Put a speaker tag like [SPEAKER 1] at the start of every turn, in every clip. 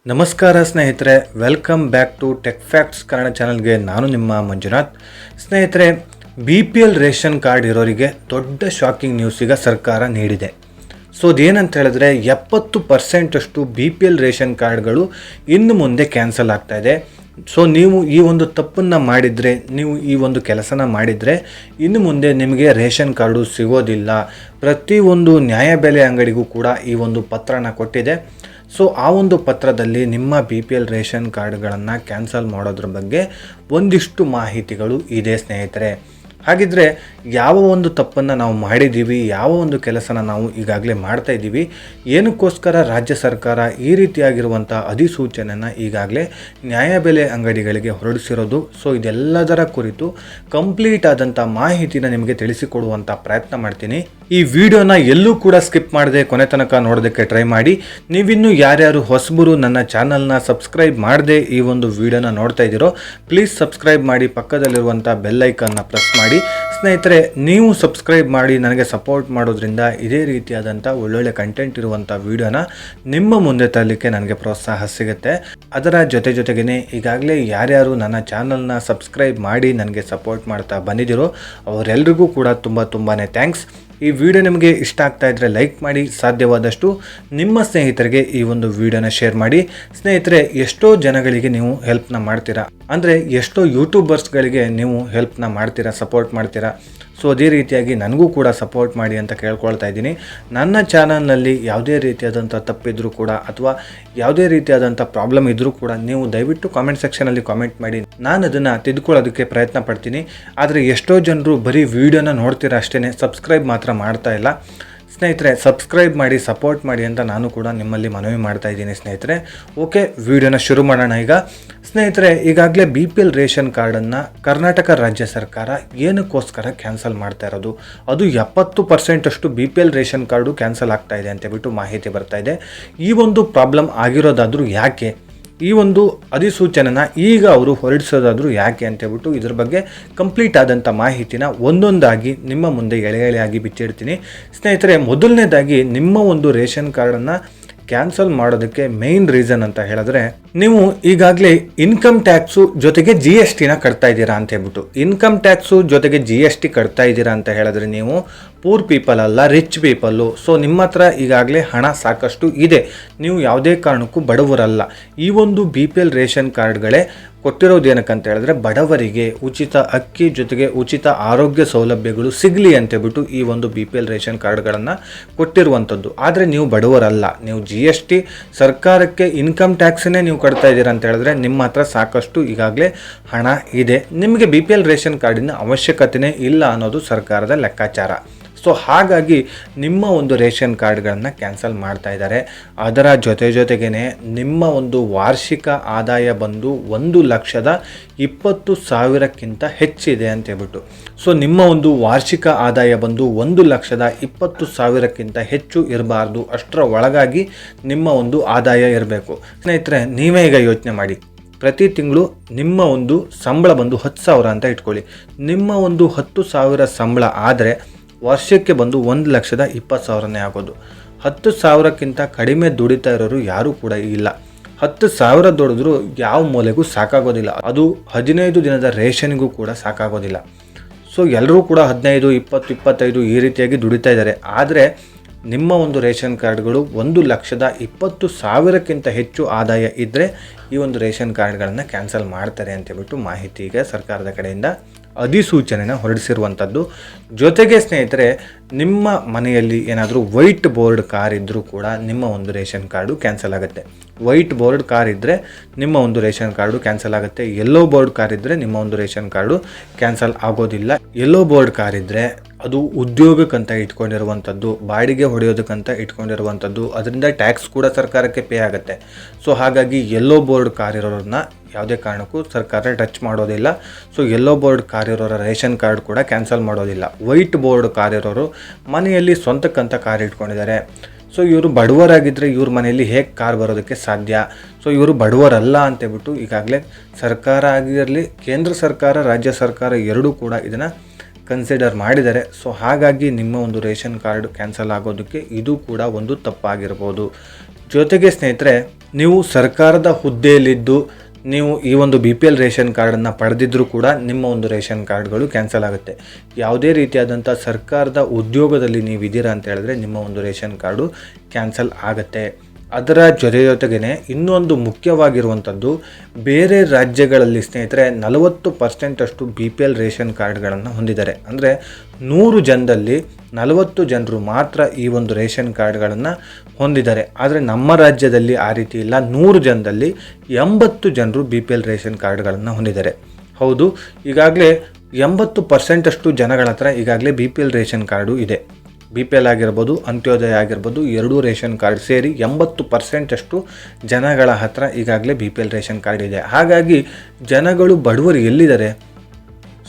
[SPEAKER 1] ನಮಸ್ಕಾರ ಸ್ನೇಹಿತರೆ, welcome back to tech facts Kannada ಚಾನಲ್ಗೆ. ನಾನು ನಿಮ್ಮ ಮಂಜುನಾಥ್. ಸ್ನೇಹಿತರೆ, BPL ರೇಷನ್ ಕಾರ್ಡ್ ಇರೋರಿಗೆ ದೊಡ್ಡ ಶಾಕಿಂಗ್ ನ್ಯೂಸ್ ಈಗ ಸರ್ಕಾರ ನೀಡಿದೆ. ಸೊ ಅದೇನಂತ ಹೇಳಿದ್ರೆ 70% ಅಷ್ಟು BPL ರೇಷನ್ ಕಾರ್ಡ್ಗಳು ಇನ್ನು ಮುಂದೆ ಕ್ಯಾನ್ಸಲ್ ಆಗ್ತಾ ಇದೆ. ಸೊ ನೀವು ಈ ಒಂದು ತಪ್ಪನ್ನು ಮಾಡಿದರೆ, ನೀವು ಈ ಒಂದು ಕೆಲಸನ ಮಾಡಿದರೆ ಇನ್ನು ಮುಂದೆ ನಿಮಗೆ ರೇಷನ್ ಕಾರ್ಡು ಸಿಗೋದಿಲ್ಲ. ಪ್ರತಿಯೊಂದು ನ್ಯಾಯಬೆಲೆ ಅಂಗಡಿಗೂ ಕೂಡ ಈ ಒಂದು ಪತ್ರನ ಕೊಟ್ಟಿದೆ. ಸೊ ಆ ಒಂದು ಪತ್ರದಲ್ಲಿ ನಿಮ್ಮ BPL ರೇಷನ್ ಕಾರ್ಡ್ಗಳನ್ನು ಕ್ಯಾನ್ಸಲ್ ಮಾಡೋದ್ರ ಬಗ್ಗೆ ಒಂದಿಷ್ಟು ಮಾಹಿತಿಗಳು ಇದೆ ಸ್ನೇಹಿತರೆ. ಹಾಗಿದ್ರೆ ಯಾವ ಒಂದು ತಪ್ಪನ್ನು ನಾವು ಮಾಡಿದ್ದೀವಿ, ಯಾವ ಒಂದು ಕೆಲಸನ ನಾವು ಈಗಾಗಲೇ ಮಾಡ್ತಾ ಇದ್ದೀವಿ, ಏನಕ್ಕೋಸ್ಕರ ರಾಜ್ಯ ಸರ್ಕಾರ ಈ ರೀತಿಯಾಗಿರುವಂಥ ಅಧಿಸೂಚನೆಯನ್ನು ಈಗಾಗಲೇ ನ್ಯಾಯಬೆಲೆ ಅಂಗಡಿಗಳಿಗೆ ಹೊರಡಿಸಿರೋದು. ಸೊ ಇದೆಲ್ಲದರ ಕುರಿತು ಕಂಪ್ಲೀಟ್ ಆದಂಥ ಮಾಹಿತಿನ ನಿಮಗೆ ತಿಳಿಸಿಕೊಡುವಂಥ ಪ್ರಯತ್ನ ಮಾಡ್ತೀನಿ. ಈ ವಿಡಿಯೋನ ಎಲ್ಲೂ ಕೂಡ ಸ್ಕಿಪ್ ಮಾಡದೆ ಕೊನೆ ತನಕ ನೋಡೋದಕ್ಕೆ ಟ್ರೈ ಮಾಡಿ. ನೀವಿನ್ನೂ ಯಾರ್ಯಾರು ಹೊಸಬರು ನನ್ನ ಚಾನಲ್ನ ಸಬ್ಸ್ಕ್ರೈಬ್ ಮಾಡದೆ ಈ ಒಂದು ವಿಡಿಯೋನ ನೋಡ್ತಾ ಇದ್ದೀರೋ, ಪ್ಲೀಸ್ ಸಬ್ಸ್ಕ್ರೈಬ್ ಮಾಡಿ, ಪಕ್ಕದಲ್ಲಿರುವಂಥ ಬೆಲ್ ಐಕನ್ನ ಪ್ರೆಸ್ ಮಾಡಿ. ಸ್ನೇಹಿತರೆ, ನೀವು ಸಬ್ಸ್ಕ್ರೈಬ್ ಮಾಡಿ ನನಗೆ ಸಪೋರ್ಟ್ ಮಾಡೋದ್ರಿಂದ ಇದೇ ರೀತಿಯಾದಂಥ ಒಳ್ಳೊಳ್ಳೆ ಕಂಟೆಂಟ್ ಇರುವಂಥ ವಿಡಿಯೋನ ನಿಮ್ಮ ಮುಂದೆ ತರಲಿಕ್ಕೆ ನನಗೆ ಪ್ರೋತ್ಸಾಹ ಸಿಗುತ್ತೆ. ಅದರ ಜೊತೆಗೇ ಈಗಾಗಲೇ ಯಾರ್ಯಾರು ನನ್ನ ಚಾನಲ್ನ ಸಬ್ಸ್ಕ್ರೈಬ್ ಮಾಡಿ ನನಗೆ ಸಪೋರ್ಟ್ ಮಾಡ್ತಾ ಬಂದಿದ್ದೀರೋ ಅವರೆಲ್ಲರಿಗೂ ಕೂಡ ತುಂಬಾ ಥ್ಯಾಂಕ್ಸ್. ಈ ವಿಡಿಯೋ ನಿಮಗೆ ಇಷ್ಟ ಆಗ್ತಾ ಇದ್ದರೆ ಲೈಕ್ ಮಾಡಿ, ಸಾಧ್ಯವಾದಷ್ಟು ನಿಮ್ಮ ಸ್ನೇಹಿತರಿಗೆ ಈ ಒಂದು ವಿಡಿಯೋನ ಶೇರ್ ಮಾಡಿ. ಸ್ನೇಹಿತರೆ, ಎಷ್ಟೋ ಜನಗಳಿಗೆ ನೀವು ಹೆಲ್ಪ್ನ ಮಾಡ್ತೀರಾ, ಅಂದರೆ ಎಷ್ಟೋ ಯೂಟ್ಯೂಬರ್ಸ್ಗಳಿಗೆ ನೀವು ಹೆಲ್ಪ್ನ ಮಾಡ್ತೀರಾ, ಸಪೋರ್ಟ್ ಮಾಡ್ತೀರಾ. ಸೊ ಅದೇ ರೀತಿಯಾಗಿ ನನಗೂ ಕೂಡ ಸಪೋರ್ಟ್ ಮಾಡಿ ಅಂತ ಕೇಳ್ಕೊಳ್ತಾ ಇದ್ದೀನಿ. ನನ್ನ ಚಾನಲ್ನಲ್ಲಿ ಯಾವುದೇ ರೀತಿಯಾದಂಥ ತಪ್ಪಿದ್ರೂ ಕೂಡ ಅಥವಾ ಯಾವುದೇ ರೀತಿಯಾದಂಥ ಪ್ರಾಬ್ಲಮ್ ಇದ್ದರೂ ಕೂಡ ನೀವು ದಯವಿಟ್ಟು ಕಾಮೆಂಟ್ ಸೆಕ್ಷನಲ್ಲಿ ಕಾಮೆಂಟ್ ಮಾಡಿ, ನಾನು ಅದನ್ನು ತಿದ್ದುಕೊಳ್ಳೋದಕ್ಕೆ ಪ್ರಯತ್ನ ಪಡ್ತೀನಿ. ಆದರೆ ಎಷ್ಟೋ ಜನರು ಬರೀ ವಿಡಿಯೋನ ನೋಡ್ತೀರಾ ಅಷ್ಟೇ, ಸಬ್ಸ್ಕ್ರೈಬ್ ಮಾತ್ರ ಮಾಡ್ತಾ ಇಲ್ಲ. ಸ್ನೇಹಿತರೆ, ಸಬ್ಸ್ಕ್ರೈಬ್ ಮಾಡಿ, ಸಪೋರ್ಟ್ ಮಾಡಿ ಅಂತ ನಾನು ಕೂಡ ನಿಮ್ಮಲ್ಲಿ ಮನವಿ ಮಾಡ್ತಾ ಇದ್ದೀನಿ ಸ್ನೇಹಿತರೆ. ಓಕೆ, ವಿಡಿಯೋನ ಶುರು ಮಾಡೋಣ ಈಗ. ಸ್ನೇಹಿತರೆ, ಈಗಾಗಲೇ BPL ರೇಷನ್ ಕಾರ್ಡನ್ನು ಕರ್ನಾಟಕ ರಾಜ್ಯ ಸರ್ಕಾರ ಏನಕ್ಕೋಸ್ಕರ ಕ್ಯಾನ್ಸಲ್ ಮಾಡ್ತಾ ಇರೋದು, ಅದು 70% ಅಷ್ಟು BPL ರೇಷನ್ ಕಾರ್ಡು ಕ್ಯಾನ್ಸಲ್ ಆಗ್ತಾ ಇದೆ ಅಂತೇಳ್ಬಿಟ್ಟು ಮಾಹಿತಿ ಬರ್ತಾ ಇದೆ. ಈ ಒಂದು ಪ್ರಾಬ್ಲಮ್ ಆಗಿರೋದಾದರೂ ಯಾಕೆ, ಈ ಒಂದು ಅಧಿಸೂಚನೆನ ಈಗ ಅವರು ಹೊರಡಿಸೋದಾದರೂ ಯಾಕೆ ಅಂತೇಳ್ಬಿಟ್ಟು ಇದ್ರ ಬಗ್ಗೆ ಕಂಪ್ಲೀಟ್ ಆದಂಥ ಮಾಹಿತಿನ ಒಂದೊಂದಾಗಿ ನಿಮ್ಮ ಮುಂದೆ ಎಳೆಯಾಗಿ ಬಿಚ್ಚಿಡ್ತೀನಿ. ಸ್ನೇಹಿತರೆ, ಮೊದಲನೇದಾಗಿ ನಿಮ್ಮ ಒಂದು ರೇಷನ್ ಕಾರ್ಡನ್ನು ಕ್ಯಾನ್ಸಲ್ ಮಾಡೋದಕ್ಕೆ ಮೇನ್ ರೀಸನ್ ಅಂತ ಹೇಳಿದ್ರೆ, ನೀವು ಈಗಾಗಲೇ ಇನ್ಕಮ್ ಟ್ಯಾಕ್ಸು ಜೊತೆಗೆ GSTನ ಕಟ್ತಾ ಇದ್ದೀರಾ ಅಂತ ಹೇಳ್ಬಿಟ್ಟು. ಇನ್ಕಮ್ ಟ್ಯಾಕ್ಸು ಜೊತೆಗೆ GST ಕಟ್ತಾ ಇದ್ದೀರಾ ಅಂತ ಹೇಳಿದ್ರೆ ನೀವು ಪೂರ್ ಪೀಪಲ್ ಅಲ್ಲ, ರಿಚ್ ಪೀಪಲ್ಲು. ಸೊ ನಿಮ್ಮ ಹತ್ರ ಈಗಾಗಲೇ ಹಣ ಸಾಕಷ್ಟು ಇದೆ, ನೀವು ಯಾವುದೇ ಕಾರಣಕ್ಕೂ ಬಡವರಲ್ಲ. ಈ ಒಂದು BPL ರೇಷನ್ ಕಾರ್ಡ್ಗಳೇ ಕೊಟ್ಟಿರೋದು ಏನಕ್ಕಂತ ಹೇಳಿದ್ರೆ, ಬಡವರಿಗೆ ಉಚಿತ ಅಕ್ಕಿ ಜೊತೆಗೆ ಉಚಿತ ಆರೋಗ್ಯ ಸೌಲಭ್ಯಗಳು ಸಿಗಲಿ ಅಂತೇಳ್ಬಿಟ್ಟು ಈ ಒಂದು BPL ರೇಷನ್ ಕಾರ್ಡ್ಗಳನ್ನು ಕೊಟ್ಟಿರುವಂಥದ್ದು. ಆದರೆ ನೀವು ಬಡವರಲ್ಲ, ನೀವು GST ಸರ್ಕಾರಕ್ಕೆ ಇನ್ಕಮ್ ಟ್ಯಾಕ್ಸನ್ನೇ ನೀವು ಕಟ್ತಾ ಇದ್ದೀರಾ ಅಂತ ಹೇಳಿದ್ರೆ ನಿಮ್ಮ ಹತ್ರ ಸಾಕಷ್ಟು ಈಗಾಗಲೇ ಹಣ ಇದೆ, ನಿಮಗೆ BPL ರೇಷನ್ ಕಾರ್ಡಿನ ಅವಶ್ಯಕತೆಯೇ ಇಲ್ಲ ಅನ್ನೋದು ಸರ್ಕಾರದ ಲೆಕ್ಕಾಚಾರ. ಸೊ ಹಾಗಾಗಿ ನಿಮ್ಮ ಒಂದು ರೇಷನ್ ಕಾರ್ಡ್ಗಳನ್ನು ಕ್ಯಾನ್ಸಲ್ ಮಾಡ್ತಾ ಇದ್ದಾರೆ. ಅದರ ಜೊತೆಗೇ ನಿಮ್ಮ ಒಂದು ವಾರ್ಷಿಕ ಆದಾಯ ಬಂದು 1,20,000ಕ್ಕಿಂತ ಹೆಚ್ಚಿದೆ ಅಂತೇಳ್ಬಿಟ್ಟು. ಸೊ ನಿಮ್ಮ ಒಂದು ವಾರ್ಷಿಕ ಆದಾಯ ಬಂದು 1,20,000ಕ್ಕಿಂತ ಹೆಚ್ಚು ಇರಬಾರ್ದು, ಅಷ್ಟರ ಒಳಗಾಗಿ ನಿಮ್ಮ ಒಂದು ಆದಾಯ ಇರಬೇಕು. ಸ್ನೇಹಿತರೆ, ನೀವೇ ಈಗ ಯೋಚನೆ ಮಾಡಿ, ಪ್ರತಿ ತಿಂಗಳು ನಿಮ್ಮ ಒಂದು ಸಂಬಳ ಬಂದು 10,000 ಅಂತ ಇಟ್ಕೊಳ್ಳಿ. ನಿಮ್ಮ ಒಂದು 10,000 ಸಂಬಳ ಆದರೆ ವರ್ಷಕ್ಕೆ ಬಂದು 1,20,000 ಆಗೋದು. 10,000ಕ್ಕಿಂತ ಕಡಿಮೆ ದುಡಿತಾ ಇರೋರು ಯಾರೂ ಕೂಡ ಇಲ್ಲ. 10,000 ದುಡಿದ್ರೂ ಯಾವ ಮೂಲೆಗೂ ಸಾಕಾಗೋದಿಲ್ಲ, ಅದು 15 ದಿನದ ರೇಷನ್ಗೂ ಕೂಡ ಸಾಕಾಗೋದಿಲ್ಲ. ಸೊ ಎಲ್ಲರೂ ಕೂಡ 15, 20, 25 ಈ ರೀತಿಯಾಗಿ ದುಡಿತಾ ಇದ್ದಾರೆ. ಆದರೆ ನಿಮ್ಮ ಒಂದು ರೇಷನ್ ಕಾರ್ಡ್ಗಳು 1,20,000ಕ್ಕಿಂತ ಹೆಚ್ಚು ಆದಾಯ ಇದ್ದರೆ ಈ ಒಂದು ರೇಷನ್ ಕಾರ್ಡ್ಗಳನ್ನು ಕ್ಯಾನ್ಸಲ್ ಮಾಡ್ತಾರೆ ಅಂತೇಳ್ಬಿಟ್ಟು ಮಾಹಿತಿ ಈಗ ಸರ್ಕಾರದ ಕಡೆಯಿಂದ ಅಧಿಸೂಚನೆನ ಹೊರಡಿಸಿರುವಂಥದ್ದು. ಜೊತೆಗೆ ಸ್ನೇಹಿತರೆ, ನಿಮ್ಮ ಮನೆಯಲ್ಲಿ ಏನಾದರೂ ವೈಟ್ ಬೋರ್ಡ್ ಕಾರ್ ಇದ್ದರೂ ಕೂಡ ನಿಮ್ಮ ಒಂದು ರೇಷನ್ ಕಾರ್ಡು ಕ್ಯಾನ್ಸಲ್ ಆಗುತ್ತೆ. ವೈಟ್ ಬೋರ್ಡ್ ಕಾರ್ ಇದ್ದರೆ ನಿಮ್ಮ ಒಂದು ರೇಷನ್ ಕಾರ್ಡು ಕ್ಯಾನ್ಸಲ್ ಆಗುತ್ತೆ. ಯೆಲ್ಲೋ ಬೋರ್ಡ್ ಕಾರ್ ಇದ್ದರೆ ನಿಮ್ಮ ಒಂದು ರೇಷನ್ ಕಾರ್ಡು ಕ್ಯಾನ್ಸಲ್ ಆಗೋದಿಲ್ಲ. ಯೆಲ್ಲೋ ಬೋರ್ಡ್ ಕಾರ್ ಇದ್ದರೆ ಅದು ಉದ್ಯೋಗಕ್ಕಂತ ಇಟ್ಕೊಂಡಿರುವಂಥದ್ದು, ಬಾಡಿಗೆ ಹೊಡೆಯೋದಕ್ಕಂತ ಇಟ್ಕೊಂಡಿರುವಂಥದ್ದು, ಅದರಿಂದ ಟ್ಯಾಕ್ಸ್ ಕೂಡ ಸರ್ಕಾರಕ್ಕೆ ಪೇ ಆಗುತ್ತೆ. ಸೊ ಹಾಗಾಗಿ ಯೆಲ್ಲೋ ಬೋರ್ಡ್ ಕಾರ್ ಇರೋರನ್ನ ಯಾವುದೇ ಕಾರಣಕ್ಕೂ ಸರ್ಕಾರ ಟಚ್ ಮಾಡೋದಿಲ್ಲ. ಸೊ ಯೆಲ್ಲೋ ಬೋರ್ಡ್ ಕಾರ್ ಇರೋರ ರೇಷನ್ ಕಾರ್ಡ್ ಕೂಡ ಕ್ಯಾನ್ಸಲ್ ಮಾಡೋದಿಲ್ಲ. ವೈಟ್ ಬೋರ್ಡ್ ಕಾರ್ ಇರೋರು ಮನೆಯಲ್ಲಿ ಸ್ವಂತಕ್ಕಂತ ಕಾರ್ ಇಟ್ಕೊಂಡಿದ್ದಾರೆ. ಸೊ ಇವರು ಬಡವರಾಗಿದ್ದರೆ ಇವ್ರ ಮನೆಯಲ್ಲಿ ಹೇಗೆ ಕಾರ್ ಬರೋದಕ್ಕೆ ಸಾಧ್ಯ? ಸೊ ಇವರು ಬಡವರಲ್ಲ ಅಂತೇಳ್ಬಿಟ್ಟು ಈಗಾಗಲೇ ಸರ್ಕಾರ ಆಗಿರಲಿ, ಕೇಂದ್ರ ಸರ್ಕಾರ, ರಾಜ್ಯ ಸರ್ಕಾರ ಎರಡೂ ಕೂಡ ಇದನ್ನು ಕನ್ಸಿಡರ್ ಮಾಡಿದ್ದಾರೆ. ಸೊ ಹಾಗಾಗಿ ನಿಮ್ಮ ಒಂದು ರೇಷನ್ ಕಾರ್ಡ್ ಕ್ಯಾನ್ಸಲ್ ಆಗೋದಕ್ಕೆ ಇದು ಕೂಡ ಒಂದು ತಪ್ಪಾಗಿರ್ಬೋದು. ಜೊತೆಗೆ ಸ್ನೇಹಿತರೆ, ನೀವು ಸರ್ಕಾರದ ಹುದ್ದೆಯಲ್ಲಿದ್ದು ನೀವು ಈ ಒಂದು BPL ರೇಷನ್ ಕಾರ್ಡನ್ನು ಪಡೆದಿದ್ದರೂ ಕೂಡ ನಿಮ್ಮ ಒಂದು ರೇಷನ್ ಕಾರ್ಡ್ಗಳು ಕ್ಯಾನ್ಸಲ್ ಆಗುತ್ತೆ. ಯಾವುದೇ ರೀತಿಯಾದಂಥ ಸರ್ಕಾರದ ಉದ್ಯೋಗದಲ್ಲಿ ನೀವಿದ್ದೀರಾ ಅಂತ ಹೇಳಿದ್ರೆ ನಿಮ್ಮ ಒಂದು ರೇಷನ್ ಕಾರ್ಡು ಕ್ಯಾನ್ಸಲ್ ಆಗುತ್ತೆ. ಅದರ ಜೊತೆಗೇ ಇನ್ನೊಂದು ಮುಖ್ಯವಾಗಿರುವಂಥದ್ದು, ಬೇರೆ ರಾಜ್ಯಗಳಲ್ಲಿ ಸ್ನೇಹಿತರೆ 40% ಅಷ್ಟು BPL ರೇಷನ್ ಕಾರ್ಡ್ಗಳನ್ನು ಹೊಂದಿದ್ದಾರೆ. ಅಂದರೆ 100 ಜನದಲ್ಲಿ 40 ಜನರು ಮಾತ್ರ ಈ ಒಂದು ರೇಷನ್ ಕಾರ್ಡ್ಗಳನ್ನು ಹೊಂದಿದ್ದಾರೆ. ಆದರೆ ನಮ್ಮ ರಾಜ್ಯದಲ್ಲಿ ಆ ರೀತಿ ಇಲ್ಲ. 100 ಜನದಲ್ಲಿ 80 ಜನರು BPL ರೇಷನ್ ಕಾರ್ಡ್ಗಳನ್ನು ಹೊಂದಿದ್ದಾರೆ. ಹೌದು, ಈಗಾಗಲೇ 80% ಅಷ್ಟು ಜನಗಳ ಹತ್ರ ಈಗಾಗಲೇ BPL ರೇಷನ್ ಕಾರ್ಡು ಇದೆ. BPL ಆಗಿರ್ಬೋದು, ಅಂತ್ಯೋದಯ ಆಗಿರ್ಬೋದು, ಎರಡೂ ರೇಷನ್ ಕಾರ್ಡ್ ಸೇರಿ 80% ಅಷ್ಟು ಜನಗಳ ಹತ್ರ ಈಗಾಗಲೇ BPL ರೇಷನ್ ಕಾರ್ಡ್ ಇದೆ. ಹಾಗಾಗಿ ಜನಗಳು ಬಡವರು ಎಲ್ಲಿದ್ದಾರೆ?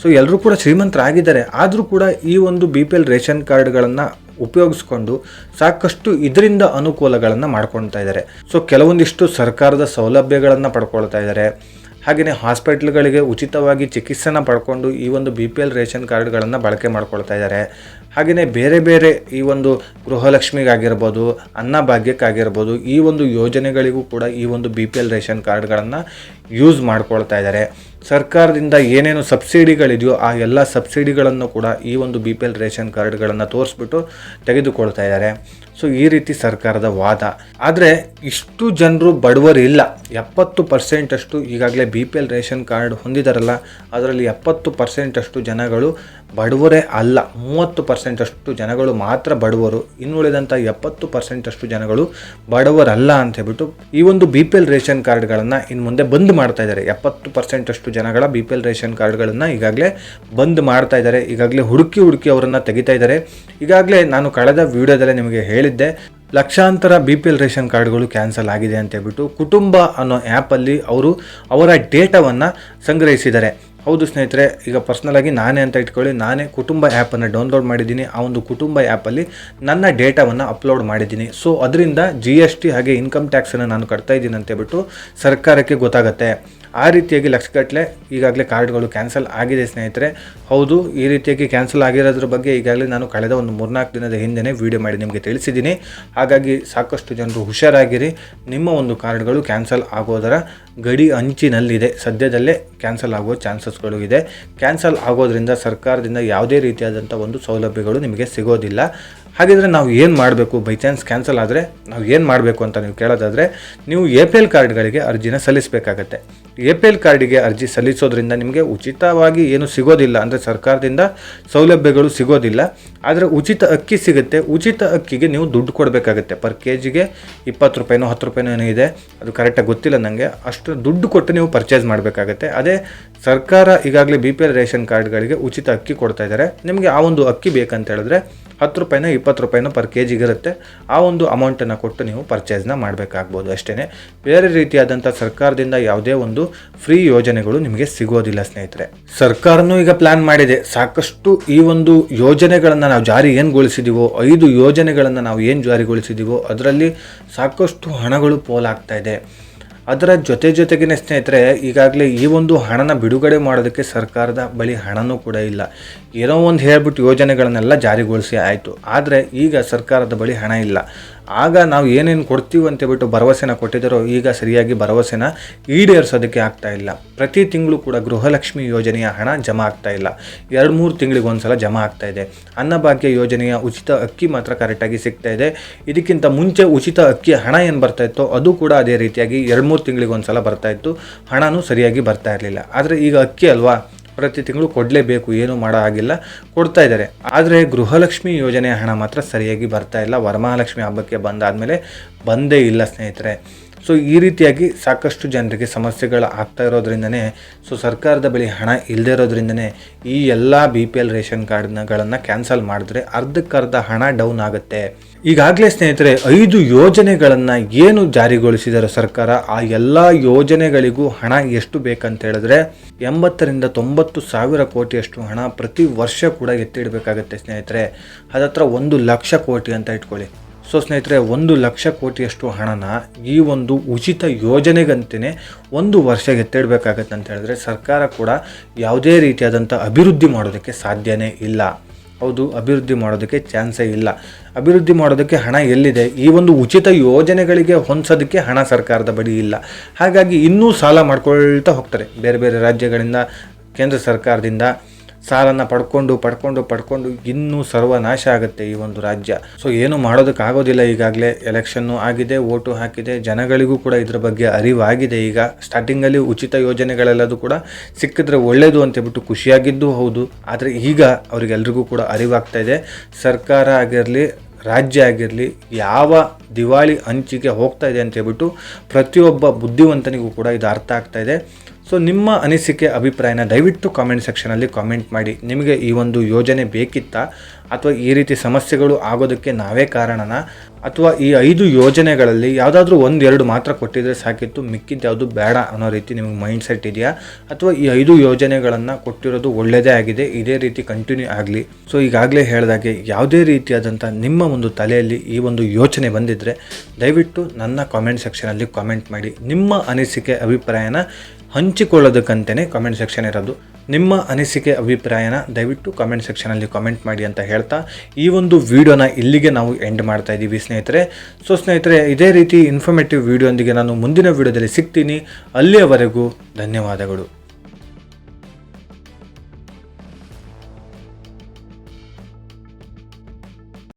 [SPEAKER 1] ಸೊ ಎಲ್ಲರೂ ಕೂಡ ಶ್ರೀಮಂತರಾಗಿದ್ದಾರೆ. ಆದರೂ ಕೂಡ ಈ ಒಂದು BPL ರೇಷನ್ ಕಾರ್ಡ್ಗಳನ್ನು ಉಪಯೋಗಿಸ್ಕೊಂಡು ಸಾಕಷ್ಟು ಇದರಿಂದ ಅನುಕೂಲಗಳನ್ನು ಮಾಡ್ಕೊಳ್ತಾ ಇದ್ದಾರೆ. ಸೊ ಕೆಲವೊಂದಿಷ್ಟು ಸರ್ಕಾರದ ಸೌಲಭ್ಯಗಳನ್ನು ಪಡ್ಕೊಳ್ತಾ ಇದ್ದಾರೆ. ಹಾಗೆಯೇ ಹಾಸ್ಪಿಟ್ಲ್ಗಳಿಗೆ ಉಚಿತವಾಗಿ ಚಿಕಿತ್ಸೆನ ಪಡ್ಕೊಂಡು ಈ ಒಂದು BPL ರೇಷನ್ ಕಾರ್ಡ್ಗಳನ್ನು ಬಳಕೆ ಮಾಡ್ಕೊಳ್ತಾ ಇದ್ದಾರೆ. ಹಾಗೆಯೇ ಬೇರೆ ಬೇರೆ ಈ ಒಂದು ಗೃಹಲಕ್ಷ್ಮಿಗಾಗಿರ್ಬೋದು, ಅನ್ನಭಾಗ್ಯಕ್ಕಾಗಿರ್ಬೋದು, ಈ ಒಂದು ಯೋಜನೆಗಳಿಗೂ ಕೂಡ ಈ ಒಂದು BPL ರೇಷನ್ ಕಾರ್ಡ್ಗಳನ್ನು ಯೂಸ್ ಮಾಡ್ಕೊಳ್ತಾ ಇದ್ದಾರೆ. ಸರ್ಕಾರದಿಂದ ಏನೇನು ಸಬ್ಸಿಡಿಗಳಿದೆಯೋ ಆ ಎಲ್ಲ ಸಬ್ಸಿಡಿಗಳನ್ನು ಕೂಡ ಈ ಒಂದು BPL ರೇಷನ್ ಕಾರ್ಡ್ಗಳನ್ನು ತೋರಿಸ್ಬಿಟ್ಟು ತೆಗೆದುಕೊಳ್ತಾ ಇದ್ದಾರೆ. ಸೊ ಈ ರೀತಿ ಸರ್ಕಾರದ ವಾದ. ಆದರೆ ಇಷ್ಟು ಜನರು ಬಡವರು ಇಲ್ಲ. 70% ಅಷ್ಟು ಈಗಾಗಲೇ BPL ರೇಷನ್ ಕಾರ್ಡ್ ಹೊಂದಿದಾರಲ್ಲ, ಅದರಲ್ಲಿ 70% ಅಷ್ಟು ಜನಗಳು ಬಡವರೇ ಅಲ್ಲ. 30% ಅಷ್ಟು ಜನಗಳು ಮಾತ್ರ ಬಡವರು. ಇನ್ನುಳಿದಂಥ 70% ಅಷ್ಟು ಜನಗಳು ಬಡವರಲ್ಲ ಅಂತ ಹೇಳ್ಬಿಟ್ಟು ಈ ಒಂದು BPL ರೇಷನ್ ಕಾರ್ಡ್ಗಳನ್ನು ಇನ್ನು ಮುಂದೆ ಬಂದ್ ಮಾಡ್ತಾ ಇದ್ದಾರೆ. 70% ಅಷ್ಟು ಜನಗಳ BPL ರೇಷನ್ ಕಾರ್ಡ್ಗಳನ್ನು ಈಗಾಗಲೇ ಬಂದ್ ಮಾಡ್ತಾ ಇದ್ದಾರೆ. ಈಗಾಗಲೇ ಹುಡುಕಿ ಅವರನ್ನು ತೆಗಿತಾ ಇದ್ದಾರೆ. ಈಗಾಗಲೇ ನಾನು ಕಳೆದ ವಿಡಿಯೋದಲ್ಲೇ ನಿಮಗೆ ಹೇಳಿದ್ದೆ, ಲಕ್ಷಾಂತರ BPL ರೇಷನ್ ಕಾರ್ಡ್ಗಳು ಕ್ಯಾನ್ಸಲ್ ಆಗಿದೆ ಅಂತ ಹೇಳ್ಬಿಟ್ಟು ಕುಟುಂಬ ಅನ್ನೋ ಆ್ಯಪಲ್ಲಿ ಅವರು ಅವರ ಡೇಟಾವನ್ನು ಸಂಗ್ರಹಿಸಿದ್ದಾರೆ. ಹೌದು ಸ್ನೇಹಿತರೆ, ಈಗ ಪರ್ಸ್ನಲಾಗಿ ನಾನೇ ಅಂತ ಇಟ್ಕೊಳ್ಳಿ, ನಾನೇ ಕುಟುಂಬ ಆ್ಯಪನ್ನು ಡೌನ್ಲೋಡ್ ಮಾಡಿದ್ದೀನಿ. ಆ ಒಂದು ಕುಟುಂಬ ಆ್ಯಪಲ್ಲಿ ನನ್ನ ಡೇಟಾವನ್ನು ಅಪ್ಲೋಡ್ ಮಾಡಿದ್ದೀನಿ. ಸೊ ಅದರಿಂದ GST ಹಾಗೆ ಇನ್ಕಮ್ ಟ್ಯಾಕ್ಸನ್ನು ನಾನು ಕಟ್ತಾ ಇದ್ದೀನಿ ಅಂತ ಹೇಳ್ಬಿಟ್ಟು ಸರ್ಕಾರಕ್ಕೆ ಗೊತ್ತಾಗುತ್ತೆ. ಆ ರೀತಿಯಾಗಿ ಲಕ್ಷಗಟ್ಟಲೆ ಈಗಾಗಲೇ ಕಾರ್ಡ್ಗಳು ಕ್ಯಾನ್ಸಲ್ ಆಗಿದೆ ಸ್ನೇಹಿತರೆ. ಹೌದು, ಈ ರೀತಿಯಾಗಿ ಕ್ಯಾನ್ಸಲ್ ಆಗಿರೋದ್ರ ಬಗ್ಗೆ ಈಗಾಗಲೇ ನಾನು ಕಳೆದ ಒಂದು 3-4 ದಿನದ ಹಿಂದೆ ವಿಡಿಯೋ ಮಾಡಿ ನಿಮಗೆ ತಿಳಿಸಿದ್ದೀನಿ. ಹಾಗಾಗಿ ಸಾಕಷ್ಟು ಜನರು ಹುಷಾರಾಗಿರಿ. ನಿಮ್ಮ ಒಂದು ಕಾರ್ಡ್ಗಳು ಕ್ಯಾನ್ಸಲ್ ಆಗೋದರ ಗಡಿ ಅಂಚಿನಲ್ಲಿದೆ. ಸದ್ಯದಲ್ಲೇ ಕ್ಯಾನ್ಸಲ್ ಆಗೋ ಚಾನ್ಸಸ್ಗಳು ಇದೆ. ಕ್ಯಾನ್ಸಲ್ ಆಗೋದ್ರಿಂದ ಸರ್ಕಾರದಿಂದ ಯಾವುದೇ ರೀತಿಯಾದಂಥ ಒಂದು ಸೌಲಭ್ಯಗಳು ನಿಮಗೆ ಸಿಗೋದಿಲ್ಲ. ಹಾಗಿದ್ರೆ ನಾವು ಏನು ಮಾಡಬೇಕು? ಬೈ ಚಾನ್ಸ್ ಕ್ಯಾನ್ಸಲ್ ಆದರೆ ನಾವು ಏನು ಮಾಡಬೇಕು ಅಂತ ನೀವು ಕೇಳೋದಾದರೆ, ನೀವು APL ಕಾರ್ಡ್ಗಳಿಗೆ ಅರ್ಜಿನ ಸಲ್ಲಿಸಬೇಕಾಗತ್ತೆ. APL ಕಾರ್ಡಿಗೆ ಅರ್ಜಿ ಸಲ್ಲಿಸೋದ್ರಿಂದ ನಿಮಗೆ ಉಚಿತವಾಗಿ ಏನು ಸಿಗೋದಿಲ್ಲ, ಅಂದರೆ ಸರ್ಕಾರದಿಂದ ಸೌಲಭ್ಯಗಳು ಸಿಗೋದಿಲ್ಲ. ಆದರೆ ಉಚಿತ ಅಕ್ಕಿ ಸಿಗುತ್ತೆ. ಉಚಿತ ಅಕ್ಕಿಗೆ ನೀವು ದುಡ್ಡು ಕೊಡಬೇಕಾಗತ್ತೆ. ಪರ್ ಕೆಜಿಗೆ 20 ರೂಪಾಯಿನೋ 10 ರೂಪಾಯಿನೋ ಏನೋ ಇದೆ, ಅದು ಕರೆಕ್ಟಾಗಿ ಗೊತ್ತಿಲ್ಲ ನನಗೆ. ಅಷ್ಟು ದುಡ್ಡು ಕೊಟ್ಟು ನೀವು ಪರ್ಚೇಸ್ ಮಾಡಬೇಕಾಗತ್ತೆ. ಅದೇ ಸರ್ಕಾರ ಈಗಾಗಲೇ BPL ರೇಷನ್ ಕಾರ್ಡ್ಗಳಿಗೆ ಉಚಿತ ಅಕ್ಕಿ ಕೊಡ್ತಾ ಇದ್ದಾರೆ. ನಿಮಗೆ ಆ ಒಂದು ಅಕ್ಕಿ ಬೇಕಂತ ಹೇಳಿದ್ರೆ 10 ರೂಪಾಯಿನೋ 20 ರೂಪಾಯಿನೋ ಪರ್ ಕೆಜಿಗೆ ಇರುತ್ತೆ. ಆ ಒಂದು ಅಮೌಂಟನ್ನು ಕೊಟ್ಟು ನೀವು ಪರ್ಚೇಸ್ನ ಮಾಡಬೇಕಾಗ್ಬೋದು ಅಷ್ಟೇ. ಬೇರೆ ರೀತಿಯಾದಂಥ ಸರ್ಕಾರದಿಂದ ಯಾವುದೇ ಒಂದು ಫ್ರೀ ಯೋಜನೆಗಳು ನಿಮಗೆ ಸಿಗೋದಿಲ್ಲ ಸ್ನೇಹಿತರೆ. ಸರ್ಕಾರನೂ ಈಗ ಪ್ಲಾನ್ ಮಾಡಿದೆ. ಸಾಕಷ್ಟು ಈ ಒಂದು ಯೋಜನೆಗಳನ್ನು ನಾವು ಜಾರಿಗೊಳಿಸಿದೀವೋ, 5 ಯೋಜನೆಗಳನ್ನು ನಾವು ಏನು ಜಾರಿಗೊಳಿಸಿದೀವೋ ಅದರಲ್ಲಿ ಸಾಕಷ್ಟು ಹಣಗಳು ಪೋಲಾಗ್ತಾ ಇದೆ. ಅದರ ಜೊತೆಗೇ ಸ್ನೇಹಿತರೆ, ಈಗಾಗಲೇ ಈ ಒಂದು ಹಣನ ಬಿಡುಗಡೆ ಮಾಡೋದಕ್ಕೆ ಸರ್ಕಾರದ ಬಳಿ ಹಣನೂ ಕೂಡ ಇಲ್ಲ. ಏನೋ ಒಂದು ಹೇಳ್ಬಿಟ್ಟು ಯೋಜನೆಗಳನ್ನೆಲ್ಲ ಜಾರಿಗೊಳಿಸಿ ಆಯಿತು. ಆದರೆ ಈಗ ಸರ್ಕಾರದ ಬಳಿ ಹಣ ಇಲ್ಲ. ಆಗ ನಾವು ಏನೇನು ಕೊಡ್ತೀವಿ ಅಂತೇಳ್ಬಿಟ್ಟು ಭರವಸೆನ ಕೊಟ್ಟಿದ್ದಾರೋ ಈಗ ಸರಿಯಾಗಿ ಭರವಸೆನ ಈಡೇರಿಸೋದಕ್ಕೆ ಆಗ್ತಾ ಇಲ್ಲ. ಪ್ರತಿ ತಿಂಗಳು ಕೂಡ ಗೃಹಲಕ್ಷ್ಮಿ ಯೋಜನೆಯ ಹಣ ಜಮಾ ಆಗ್ತಾ ಇಲ್ಲ. 2-3 ತಿಂಗಳಿಗೆ ಒಂದ್ಸಲ ಜಮಾ ಆಗ್ತಾ ಇದೆ. ಅನ್ನಭಾಗ್ಯ ಯೋಜನೆಯ ಉಚಿತ ಅಕ್ಕಿ ಮಾತ್ರ ಕರೆಕ್ಟಾಗಿ ಸಿಗ್ತಾ ಇದೆ. ಇದಕ್ಕಿಂತ ಮುಂಚೆ ಉಚಿತ ಅಕ್ಕಿ ಹಣ ಏನು ಬರ್ತಾ ಇತ್ತೋ ಅದು ಕೂಡ ಅದೇ ರೀತಿಯಾಗಿ 2-3 ತಿಂಗಳಿಗೆ ಒಂದ್ಸಲ ಬರ್ತಾ ಇತ್ತು. ಹಣನೂ ಸರಿಯಾಗಿ ಬರ್ತಾ ಇರಲಿಲ್ಲ. ಆದರೆ ಈಗ ಅಕ್ಕಿ ಅಲ್ವಾ, ಪ್ರತಿ ತಿಂಗಳು ಕೊಡಲೇಬೇಕು, ಏನೂ ಮಾಡೋ ಆಗಿಲ್ಲ, ಕೊಡ್ತಾ ಇದ್ದಾರೆ. ಆದರೆ ಗೃಹಲಕ್ಷ್ಮಿ ಯೋಜನೆಯ ಹಣ ಮಾತ್ರ ಸರಿಯಾಗಿ ಬರ್ತಾ ಇಲ್ಲ. ವರಮಹಾಲಕ್ಷ್ಮಿ ಹಬ್ಬಕ್ಕೆ ಬಂದಾದಮೇಲೆ ಬಂದೇ ಇಲ್ಲ ಸ್ನೇಹಿತರೆ. ಸೊ ಈ ರೀತಿಯಾಗಿ ಸಾಕಷ್ಟು ಜನರಿಗೆ ಸಮಸ್ಯೆಗಳು ಆಗ್ತಾ ಇರೋದ್ರಿಂದನೇ, ಸೊ ಸರ್ಕಾರದ ಬಳಿ ಹಣ ಇಲ್ಲದೇ ಇರೋದ್ರಿಂದನೇ ಈ ಎಲ್ಲ BPL ರೇಷನ್ ಕಾರ್ಡ್ಗಳನ್ನು ಕ್ಯಾನ್ಸಲ್ ಮಾಡಿದ್ರೆ ಅರ್ಧಕ್ಕರ್ಧ ಹಣ ಡೌನ್ ಆಗುತ್ತೆ. ಈಗಾಗಲೇ ಸ್ನೇಹಿತರೆ 5 ಯೋಜನೆಗಳನ್ನು ಏನು ಜಾರಿಗೊಳಿಸಿದಾರೋ ಸರ್ಕಾರ, ಆ ಎಲ್ಲ ಯೋಜನೆಗಳಿಗೂ ಹಣ ಎಷ್ಟು ಬೇಕಂತ ಹೇಳಿದ್ರೆ 80 ರಿಂದ 90 ಸಾವಿರ ಕೋಟಿಯಷ್ಟು ಹಣ ಪ್ರತಿ ವರ್ಷ ಕೂಡ ಎತ್ತಿಡಬೇಕಾಗತ್ತೆ ಸ್ನೇಹಿತರೆ. ಅದತ್ರ 1 ಲಕ್ಷ ಕೋಟಿ ಅಂತ ಇಟ್ಕೊಳ್ಳಿ. ಸೊ ಸ್ನೇಹಿತರೆ, 1 ಲಕ್ಷ ಕೋಟಿಯಷ್ಟು ಹಣನ ಈ ಒಂದು ಉಚಿತ ಯೋಜನೆಗಂತಲೇ 1 ವರ್ಷ ಎತ್ತಿಡಬೇಕಾಗತ್ತೆ ಅಂತ ಹೇಳಿದ್ರೆ ಸರ್ಕಾರ ಕೂಡ ಯಾವುದೇ ರೀತಿಯಾದಂಥ ಅಭಿವೃದ್ಧಿ ಮಾಡೋದಕ್ಕೆ ಸಾಧ್ಯನೇ ಇಲ್ಲ. ಹೌದು, ಅಭಿವೃದ್ಧಿ ಮಾಡೋದಕ್ಕೆ ಚಾನ್ಸೇ ಇಲ್ಲ. ಅಭಿವೃದ್ಧಿ ಮಾಡೋದಕ್ಕೆ ಹಣ ಎಲ್ಲಿದೆ? ಈ ಒಂದು ಉಚಿತ ಯೋಜನೆಗಳಿಗೆ ಹೊಂದಿಸೋದಕ್ಕೆ ಹಣ ಸರ್ಕಾರದ ಬಳಿ ಇಲ್ಲ. ಹಾಗಾಗಿ ಇನ್ನೂ ಸಾಲ ಮಾಡ್ಕೊಳ್ತಾ ಹೋಗ್ತಾರೆ. ಬೇರೆ ಬೇರೆ ರಾಜ್ಯಗಳಿಂದ, ಕೇಂದ್ರ ಸರ್ಕಾರದಿಂದ ಸಾಲನ್ನು ಪಡ್ಕೊಂಡು ಇನ್ನೂ ಸರ್ವನಾಶ ಆಗುತ್ತೆ ಈ ಒಂದು ರಾಜ್ಯ. ಸೊ ಏನು ಮಾಡೋದಕ್ಕಾಗೋದಿಲ್ಲ. ಈಗಾಗಲೇ ಎಲೆಕ್ಷನ್ನು ಆಗಿದೆ, ಓಟು ಹಾಕಿದೆ, ಜನಗಳಿಗೂ ಕೂಡ ಇದ್ರ ಬಗ್ಗೆ ಅರಿವಾಗಿದೆ. ಈಗ ಸ್ಟಾರ್ಟಿಂಗಲ್ಲಿ ಉಚಿತ ಯೋಜನೆಗಳೆಲ್ಲದೂ ಕೂಡ ಸಿಕ್ಕಿದ್ರೆ ಒಳ್ಳೆಯದು ಅಂತೇಳ್ಬಿಟ್ಟು ಖುಷಿಯಾಗಿದ್ದು ಹೌದು. ಆದರೆ ಈಗ ಅವರಿಗೆಲ್ರಿಗೂ ಕೂಡ ಅರಿವಾಗ್ತಾ ಇದೆ, ಸರ್ಕಾರ ಆಗಿರಲಿ, ರಾಜ್ಯ ಆಗಿರಲಿ ಯಾವ ದಿವಾಳಿ ಅಂಚಿಗೆ ಹೋಗ್ತಾ ಇದೆ ಅಂತೇಳ್ಬಿಟ್ಟು ಪ್ರತಿಯೊಬ್ಬ ಬುದ್ಧಿವಂತನಿಗೂ ಕೂಡ ಇದು ಅರ್ಥ ಆಗ್ತಾ ಇದೆ. ಸೊ ನಿಮ್ಮ ಅನಿಸಿಕೆ, ಅಭಿಪ್ರಾಯನ ದಯವಿಟ್ಟು ಕಾಮೆಂಟ್ ಸೆಕ್ಷನಲ್ಲಿ ಕಾಮೆಂಟ್ ಮಾಡಿ. ನಿಮಗೆ ಈ ಒಂದು ಯೋಜನೆ ಬೇಕಿತ್ತಾ, ಅಥವಾ ಈ ರೀತಿ ಸಮಸ್ಯೆಗಳು ಆಗೋದಕ್ಕೆ ನಾವೇ ಕಾರಣನ, ಅಥವಾ ಈ 5 ಯೋಜನೆಗಳಲ್ಲಿ ಯಾವುದಾದ್ರೂ 1-2 ಮಾತ್ರ ಕೊಟ್ಟಿದ್ರೆ ಸಾಕಿತ್ತು, ಮಿಕ್ಕಿದ್ದು ಯಾವುದು ಬೇಡ ಅನ್ನೋ ರೀತಿ ನಿಮಗೆ ಮೈಂಡ್ ಸೆಟ್ ಇದೆಯಾ? ಅಥವಾ ಈ 5 ಯೋಜನೆಗಳನ್ನು ಕೊಟ್ಟಿರೋದು ಒಳ್ಳೆಯದೇ ಆಗಿದೆ, ಇದೇ ರೀತಿ ಕಂಟಿನ್ಯೂ ಆಗಲಿ? ಸೊ ಈಗಾಗಲೇ ಹೇಳಿದಾಗೆ ಯಾವುದೇ ರೀತಿಯಾದಂಥ ನಿಮ್ಮ ಒಂದು ತಲೆಯಲ್ಲಿ ಈ ಒಂದು ಯೋಚನೆ ಬಂದಿದ್ದರೆ ದಯವಿಟ್ಟು ನನ್ನ ಕಾಮೆಂಟ್ ಸೆಕ್ಷನಲ್ಲಿ ಕಾಮೆಂಟ್ ಮಾಡಿ. ನಿಮ್ಮ ಅನಿಸಿಕೆ, ಅಭಿಪ್ರಾಯನ ಹಂಚಿಕೊಳ್ಳೋದಕ್ಕಂತಲೇ ಕಾಮೆಂಟ್ ಸೆಕ್ಷನ್ ಇರೋದು. ನಿಮ್ಮ ಅನಿಸಿಕೆ, ಅಭಿಪ್ರಾಯನ ದಯವಿಟ್ಟು ಕಾಮೆಂಟ್ ಸೆಕ್ಷನಲ್ಲಿ ಕಾಮೆಂಟ್ ಮಾಡಿ ಅಂತ ಹೇಳ್ತಾ ಈ ಒಂದು ವಿಡಿಯೋನ ಇಲ್ಲಿಗೆ ನಾವು ಎಂಡ್ ಮಾಡ್ತಾ ಇದ್ದೀವಿ ಸ್ನೇಹಿತರೆ. ಸೊ ಸ್ನೇಹಿತರೆ, ಇದೇ ರೀತಿ ಇನ್ಫಾರ್ಮೇಟಿವ್ ವಿಡಿಯೋ ಒಂದಿಗೆ ನಾನು ಮುಂದಿನ ವಿಡಿಯೋದಲ್ಲಿ ಸಿಗ್ತೀನಿ. ಅಲ್ಲಿಯವರೆಗೂ ಧನ್ಯವಾದಗಳು.